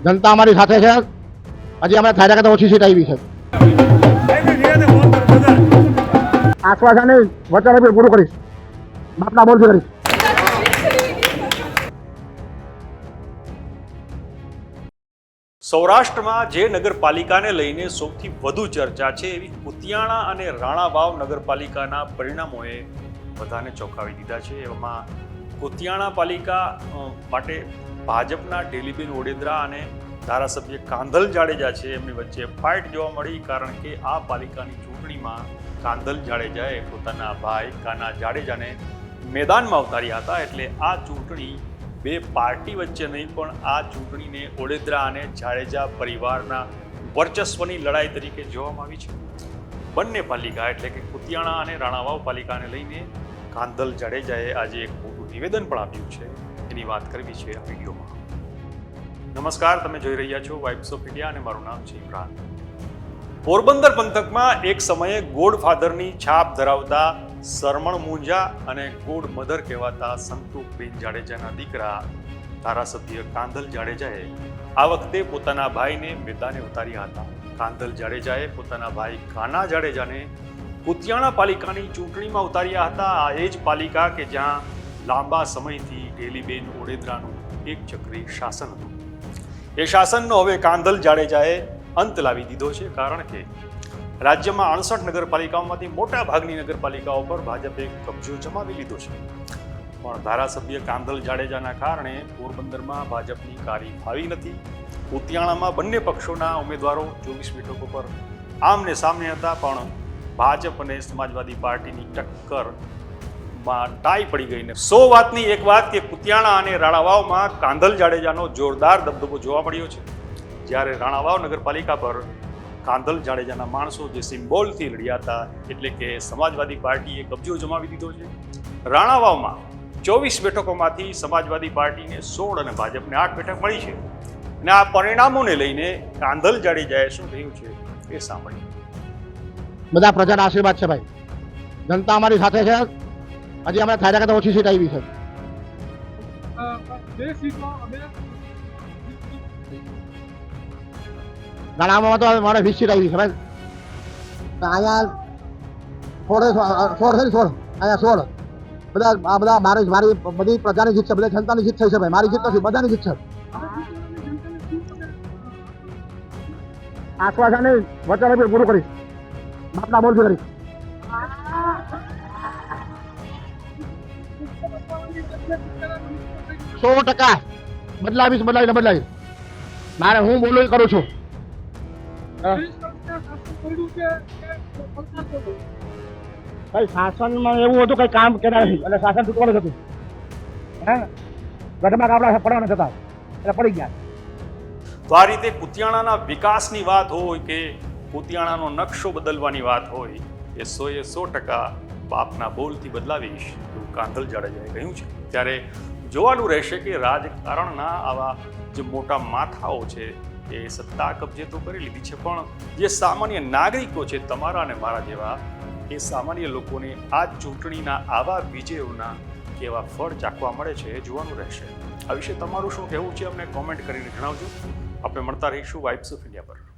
જનતા અમારી સાથે છે. હજી અમે ધાર્યા કરતા ઓછી સીટ આવી છે. આશ્વાસન વચન પૂરું કરીશ. બાપના બોલથી કરીશ. સૌરાષ્ટ્રમાં જે નગરપાલિકાને લઈને સૌથી વધુ ચર્ચા છે એવી કુતિયાણા અને રાણાવાવ નગરપાલિકાના પરિણામોએ બધાને ચોંકાવી દીધા છે. એવામાં કુતિયાણા પાલિકા માટે ભાજપના ઢેલીબેન ઓડેદરા અને ધારાસભ્ય કાંધલ જાડેજા છે એમની વચ્ચે ફાઇટ જોવા મળી. કારણ કે આ પાલિકાની ચૂંટણીમાં કાંધલ જાડેજાએ પોતાના ભાઈ કાના જાડેજાને મેદાનમાં ઉતાર્યા હતા. એટલે આ ચૂંટણી બે પાર્ટી વચ્ચે નહીં પણ આ ચૂંટણીને ઓડેદરા અને જાડેજા પરિવારના વર્ચસ્વની લડાઈ તરીકે જોવામાં આવી છે. બંને પાલિકા એટલે કે કુતિયાણા અને રાણાવાવ પાલિકાને લઈને કાંધલ જાડેજાએ આજે એક મોટું નિવેદન પણ આપ્યું છે. એની વાત કરવી છે આ વિડીયોમાં. નમસ્કાર, તમે જોઈ રહ્યા છો વાઇબ્સ ઓફ ઇન્ડિયા અને મારું નામ છે ઇમરાન. પોરબંદર પંથકમાં એક સમયે ગોડફાધરની છાપ ધરાવતા સરમણ મુંજા અને ગોડ મધર કહેવાતા સંતોષબેન જાડેજાના દીકરા ધારાસભ્ય કાંધલ જાડેજાએ આ વખતે પોતાના ભાઈને મેદાને ઉતાર્યા હતા. કાંધલ જાડેજાએ પોતાના ભાઈ કાના જાડેજાને કુતિયાણા પાલિકાની ચૂંટણીમાં ઉતાર્યા હતા. આ એ જ પાલિકા કે જ્યાં લાંબા સમયથી ઢેલીબેન ઓડેદરાનું એક ચક્રી શાસન હતું. એ શાસનનો હવે કાંધલ જાડેજાએ અંત લાવી દીધો છે. કારણ કે રાજ્યમાં 68 નગરપાલિકાઓમાંથી મોટા ભાગની નગરપાલિકાઓ પર ભાજપે કબજો જમાવી લીધો છે. પણ ધારાસભ્ય કાંધલ જાડેજાના કારણે પોરબંદરમાં ભાજપની કારી ફાવી નથી. કુતિયાણામાં બંને પક્ષોના ઉમેદવારો 24 બેઠકો પર આમને સામને હતા. પણ ભાજપ અને સમાજવાદી પાર્ટીની ટક્કરમાં ટાઈ પડી ગઈ ને 100 વાતની એક વાત કે કુતિયાણા અને રાણાવાવમાં કાંધલ જાડેજાનો જોરદાર દબદબો જોવા મળ્યો છે. જ્યારે રાણાવાવ નગરપાલિકા પર કાંધલ જાડેજાના માણસો જે સિમ્બોલથી લડ્યા હતા એટલે કે સમાજવાદી પાર્ટીએ કબજો જમાવી દીધો છે. રાણાવાવમાં 24 બેઠકોમાંથી સમાજવાદી પાર્ટીને 16 અને ભાજપને 8 બેઠક મળી છે. અને આ પરિણામોને લઈને કાંધલ જાડેજાએ શું કહ્યું છે એ સાંભળીએ. બધા પ્રજાના આશીર્વાદ છે ભાઈ. જનતા અમારી સાથે છે. હજી અમે ધાર્યા કરતા ઓછી સીટ આવી છે. રાણામાં તો મારે 20 સીટ આવી છે ભાઈ. અહીંયા 16 અહીંયા 16 બધા મારી બધી પ્રજાની જીત છે. બધા જનતાની જીત થઈ છે ભાઈ. મારી જીત નથી, બધાની જીત છે. આશ્વાસન વચન પૂરું કરીશ. બાપના બોલથી કરીશ. બદલાવીશ. મારે હું બોલું એ કરું છું. ભાઈ શાસનમાં એવું હતું કઈ કામ કર્યા નથી એટલે શાસન તૂટવાનું હતું. ગઢમાં આપણા પડવાના થતા એટલે પડી ગયા. તો આ રીતે કુતિયાણાના વિકાસની વાત હોય કે કુતિયાણાનો નકશો બદલવાની વાત હોય એ 100% બાપના બોલથી બદલાવીશ એવું કાંધલ જાડેજાએ કહ્યું છે. ત્યારે જોવાનું રહેશે કે રાજકારણના આવા જે મોટા માથાઓ છે એ સત્તા કબજે તો કરી લીધી છે, પણ જે સામાન્ય નાગરિકો છે તમારા અને મારા જેવા એ સામાન્ય લોકોને આ ચૂંટણીના આવા વિજયોના કેવા ફળ ચાખવા મળે છે એ જોવાનું રહેશે. આ વિશે તમારું શું કહેવું છે અમને કોમેન્ટ કરીને જણાવજો. આપણે મળતા રહીશું વાઇબ્સ ઓફ ઇન્ડિયા પર.